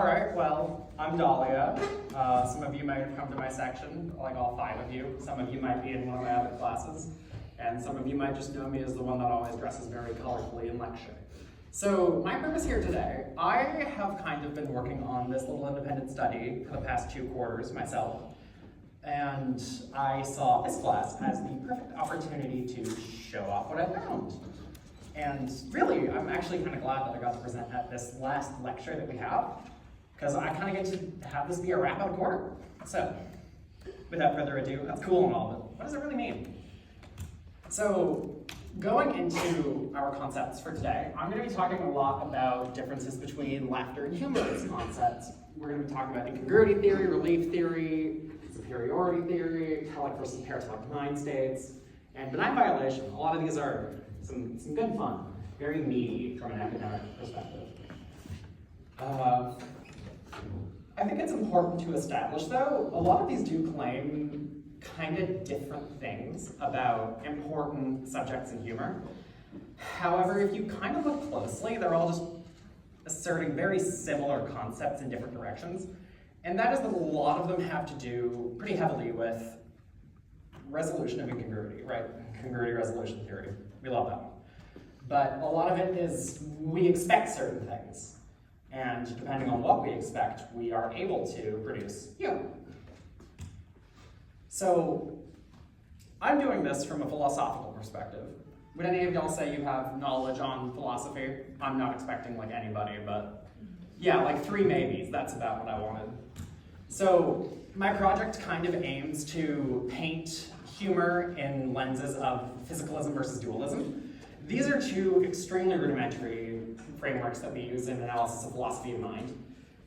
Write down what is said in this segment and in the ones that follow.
right, well, I'm Dahlia. Some of you might have come to my section, like all 5 of you. Some of you might be in one of my other classes, and some of you might just know me as the one that always dresses very colorfully in lecture. So my purpose here today, I have kind of been working on this little independent study for the past 2 quarters myself, and I saw this class as the perfect opportunity to show off what I found. And really, I'm actually kind of glad that I got to present at this last lecture that we have, because I kind of get to have this be a wrap-up quarter. So, without further ado, that's cool and all, but what does it really mean? So, going into our concepts for today, I'm going to be talking a lot about differences between laughter and humor as concepts. We're going to be talking about incongruity theory, relief theory, superiority theory, telic versus paratelic mind states, and benign violation. A lot of these are some good fun, very meaty from an academic perspective. I think it's important to establish, though, a lot of these do claim kind of different things about important subjects in humor. However, if you kind of look closely, they're all just asserting very similar concepts in different directions. And that is that a lot of them have to do pretty heavily with resolution of incongruity, right? Congruity resolution theory. We love that one. But a lot of it is we expect certain things. And depending on what we expect, we are able to produce humor. So I'm doing this from a philosophical perspective. Would any of y'all say you have knowledge on philosophy? I'm not expecting like anybody, but yeah, like 3 maybes, that's about what I wanted. So my project kind of aims to paint humor in lenses of physicalism versus dualism. These are 2 extremely rudimentary frameworks that we use in analysis of philosophy of mind.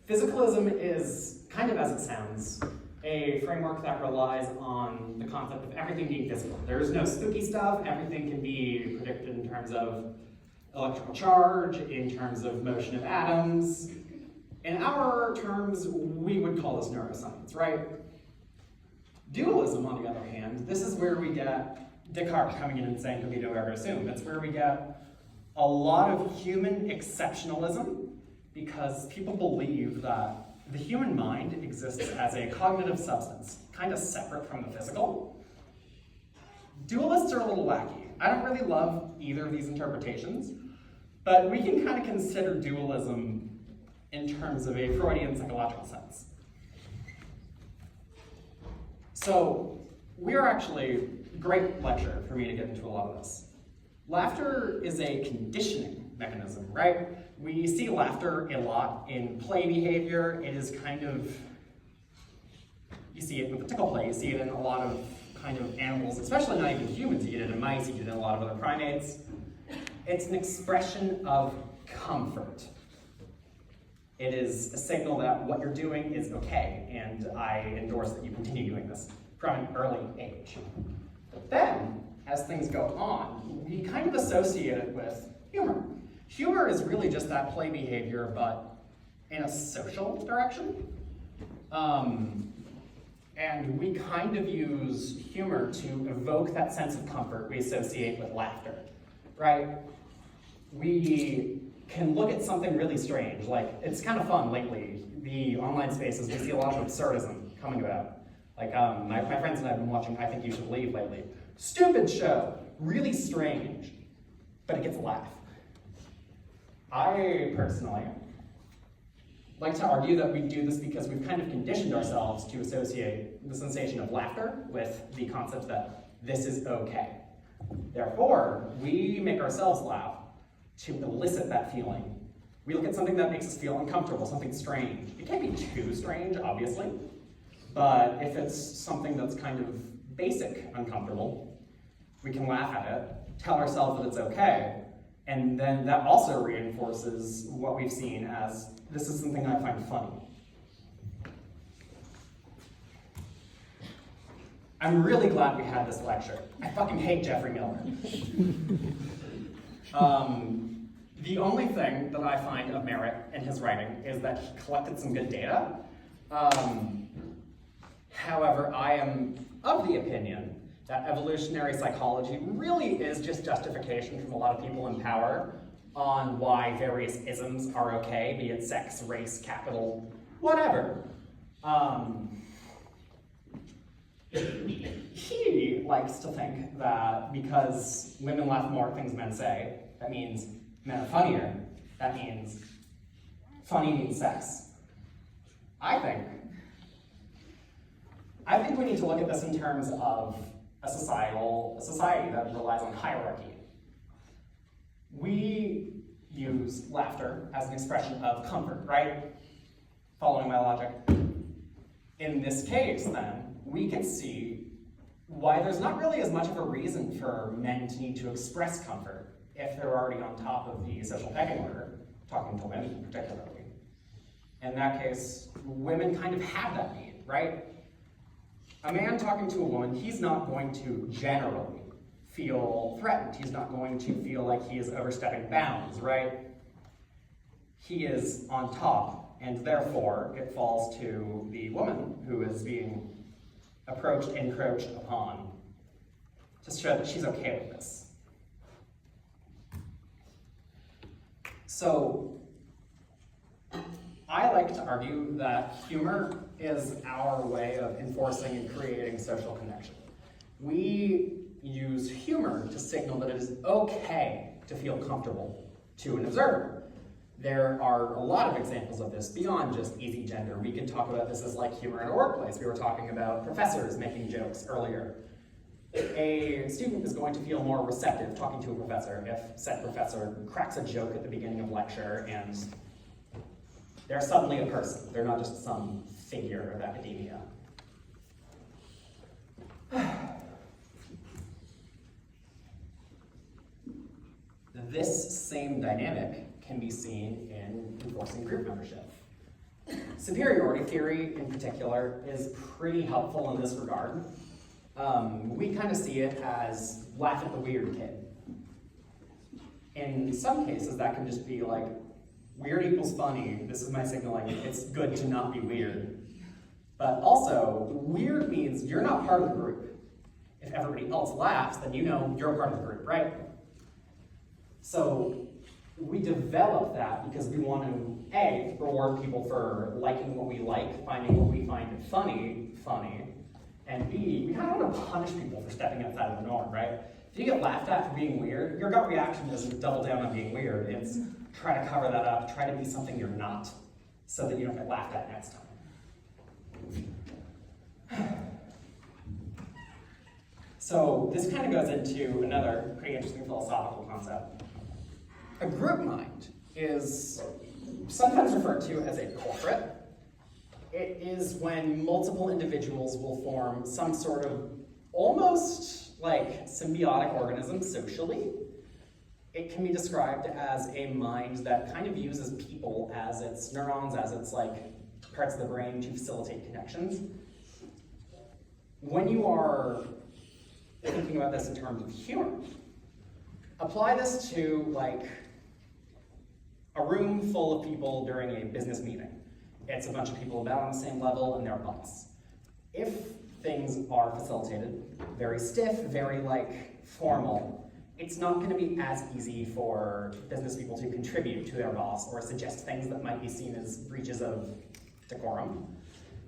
Physicalism is, kind of as it sounds, a framework that relies on the concept of everything being physical. There's no spooky stuff, everything can be predicted in terms of electrical charge, in terms of motion of atoms. In our terms, we would call this neuroscience, right? Dualism, on the other hand, this is where we get Descartes coming in and saying cogito ergo sum. It's where we get a lot of human exceptionalism, because people believe that the human mind exists as a cognitive substance, kind of separate from the physical. Dualists are a little wacky. I don't really love either of these interpretations, but we can kind of consider dualism in terms of a Freudian psychological sense. So, we're actually, great lecture for me to get into a lot of this. Laughter is a conditioning mechanism, right? We see laughter a lot in play behavior. It is kind of, you see it with the tickle play, you see it in a lot of kind of animals, especially not even humans. You get it in mice, you get it in a lot of other primates. It's an expression of comfort. It is a signal that what you're doing is okay, and I endorse that you continue doing this from an early age. But then, as things go on, we kind of associate it with humor. Humor is really just that play behavior, but in a social direction. And we kind of use humor to evoke that sense of comfort we associate with laughter, right? We can look at something really strange, like it's kind of fun lately, the online spaces, we see a lot of absurdism coming about. Like my friends and I have been watching I Think You Should Leave lately. Stupid show, really strange, but it gets a laugh. I personally like to argue that we do this because we've kind of conditioned ourselves to associate the sensation of laughter with the concept that this is okay. Therefore, we make ourselves laugh to elicit that feeling. We look at something that makes us feel uncomfortable, something strange. It can't be too strange, obviously, but if it's something that's kind of basic uncomfortable, we can laugh at it, tell ourselves that it's okay, and then that also reinforces what we've seen as, this is something I find funny. I'm really glad we had this lecture. I fucking hate Jeffrey Miller. The only thing that I find of merit in his writing is that he collected some good data. However, I am of the opinion that evolutionary psychology really is just justification from a lot of people in power on why various isms are okay, be it sex, race, capital, whatever. He likes to think that because women laugh more at things men say, that means men are funnier. That means funny means sex. I think we need to look at this in terms of a society that relies on hierarchy. We use laughter as an expression of comfort, right? Following my logic. In this case, then, we can see why there's not really as much of a reason for men to need to express comfort if they're already on top of the social pecking order, talking to women particularly. In that case, women kind of have that need, right? A man talking to a woman, he's not going to generally feel threatened. He's not going to feel like he is overstepping bounds, right? He is on top, and therefore it falls to the woman who is being approached, encroached upon, to show that she's okay with this. So, I like to argue that humor is our way of enforcing and creating social connection. We use humor to signal that it is okay to feel comfortable to an observer. There are a lot of examples of this beyond just easy gender. We can talk about this as like humor in a workplace. We were talking about professors making jokes earlier. A student is going to feel more receptive talking to a professor if said professor cracks a joke at the beginning of lecture and they're suddenly a person. They're not just some figure of academia. This same dynamic can be seen in enforcing group membership. Superiority theory, in particular, is pretty helpful in this regard. We kind of see it as laugh at the weird kid. In some cases, that can just be like, weird equals funny, this is my signaling, it's good to not be weird. But also, weird means you're not part of the group. If everybody else laughs, then you know you're part of the group, right? So we develop that because we want to, A, reward people for liking what we like, finding what we find funny, and B, we kind of want to punish people for stepping outside of the norm, right? If you get laughed at for being weird, your gut reaction isn't double down on being weird, it's try to cover that up, try to be something you're not, so that you don't get laughed at next time. So this kind of goes into another pretty interesting philosophical concept. A group mind is sometimes referred to as a corporate. It is when multiple individuals will form some sort of almost like symbiotic organism socially. It can be described as a mind that kind of uses people as its neurons, as its like parts of the brain to facilitate connections. When you are thinking about this in terms of humor, apply this to like a room full of people during a business meeting. It's a bunch of people about on the same level and their boss. If things are facilitated, very stiff, very like formal, it's not going to be as easy for business people to contribute to their boss or suggest things that might be seen as breaches of decorum.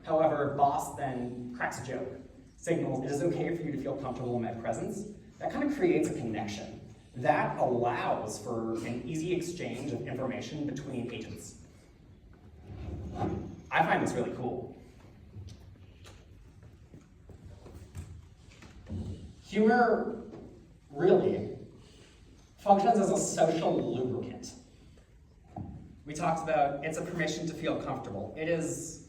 However, boss then cracks a joke, signals it is okay for you to feel comfortable in my presence. That kind of creates a connection. That allows for an easy exchange of information between agents. I find this really cool. Humor really functions as a social lubricant. We talked about it's a permission to feel comfortable. It is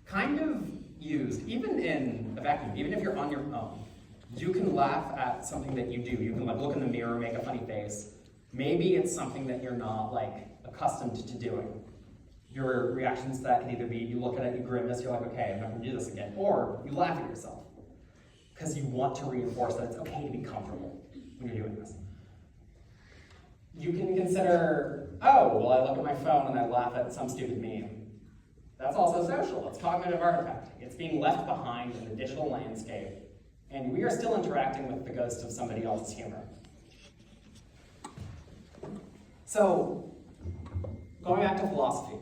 kind of used, even in a vacuum, even if you're on your own. You can laugh at something that you do. You can like look in the mirror, make a funny face. Maybe it's something that you're not like accustomed to doing. Your reactions to that can either be you look at it, you grimace, you're like, okay, I'm not gonna do this again. Or you laugh at yourself because you want to reinforce that it's okay to be comfortable when you're doing this. You can consider, oh, well, I look at my phone and I laugh at some stupid meme. That's also social. It's cognitive artifact. It's being left behind in the digital landscape, and we are still interacting with the ghost of somebody else's humor. So, going back to philosophy,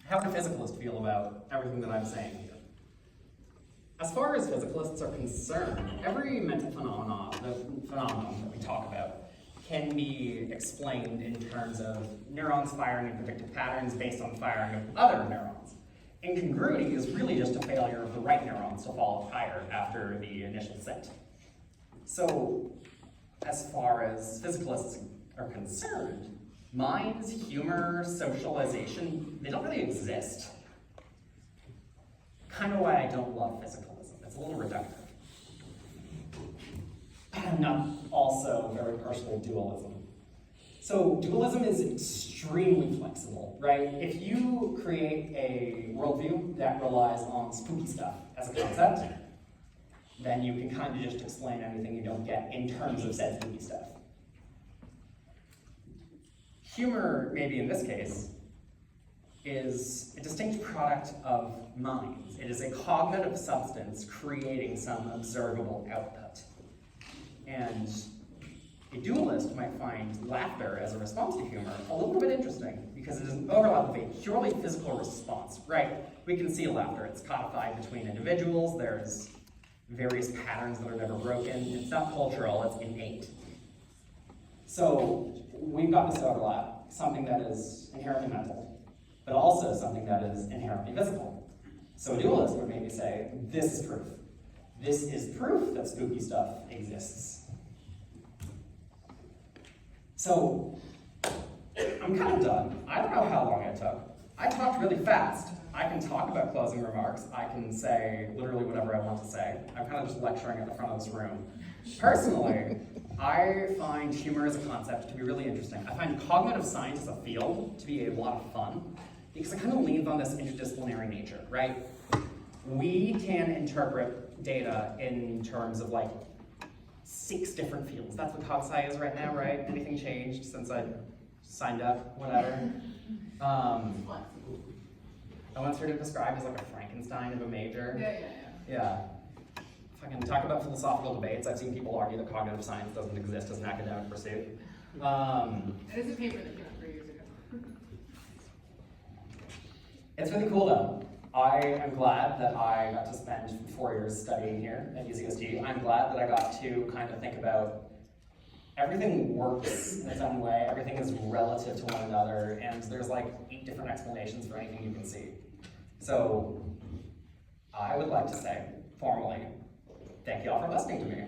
how do physicalists feel about everything that I'm saying here? As far as physicalists are concerned, every mental phenomenon that we talk about can be explained in terms of neurons firing in predictive patterns based on the firing of other neurons. Incongruity is really just a failure of the right neurons to fall higher after the initial set. So, as far as physicalists are concerned, minds, humor, socialization, they don't really exist. Kind of why I don't love physicalism. It's a little reductive. I'm not also very partial to dualism. So dualism is extremely flexible, right? If you create a worldview that relies on spooky stuff as a concept, then you can kind of just explain anything you don't get in terms of said spooky stuff. Humor, maybe in this case, is a distinct product of minds. It is a cognitive substance creating some observable output. And a dualist might find laughter as a response to humor a little bit interesting because it is an overlap of a purely physical response, right? We can see laughter. It's codified between individuals. There's various patterns that are never broken. It's not cultural, it's innate. So we've got this overlap, something that is inherently mental, but also something that is inherently physical. So a dualist would maybe say, this is proof. This is proof that spooky stuff exists. So, I'm kind of done. I don't know how long it took. I talked really fast. I can talk about closing remarks. I can say literally whatever I want to say. I'm kind of just lecturing at the front of this room. Personally, I find humor as a concept to be really interesting. I find cognitive science as a field to be a lot of fun because it kind of leans on this interdisciplinary nature, right? We can interpret data in terms of like 6 different fields. That's what cog sci is right now, right? Anything changed since I signed up? Whatever. I once heard it described as like a Frankenstein of a major. Yeah. If I can talk about philosophical debates, I've seen people argue that cognitive science doesn't exist as an academic pursuit. It is a paper that came out 3 years ago. It's really cool though. I am glad that I got to spend 4 years studying here at UCSD. I'm glad that I got to kind of think about everything works in its own way, everything is relative to one another, and there's like 8 different explanations for anything you can see. So I would like to say, formally, thank you all for listening to me.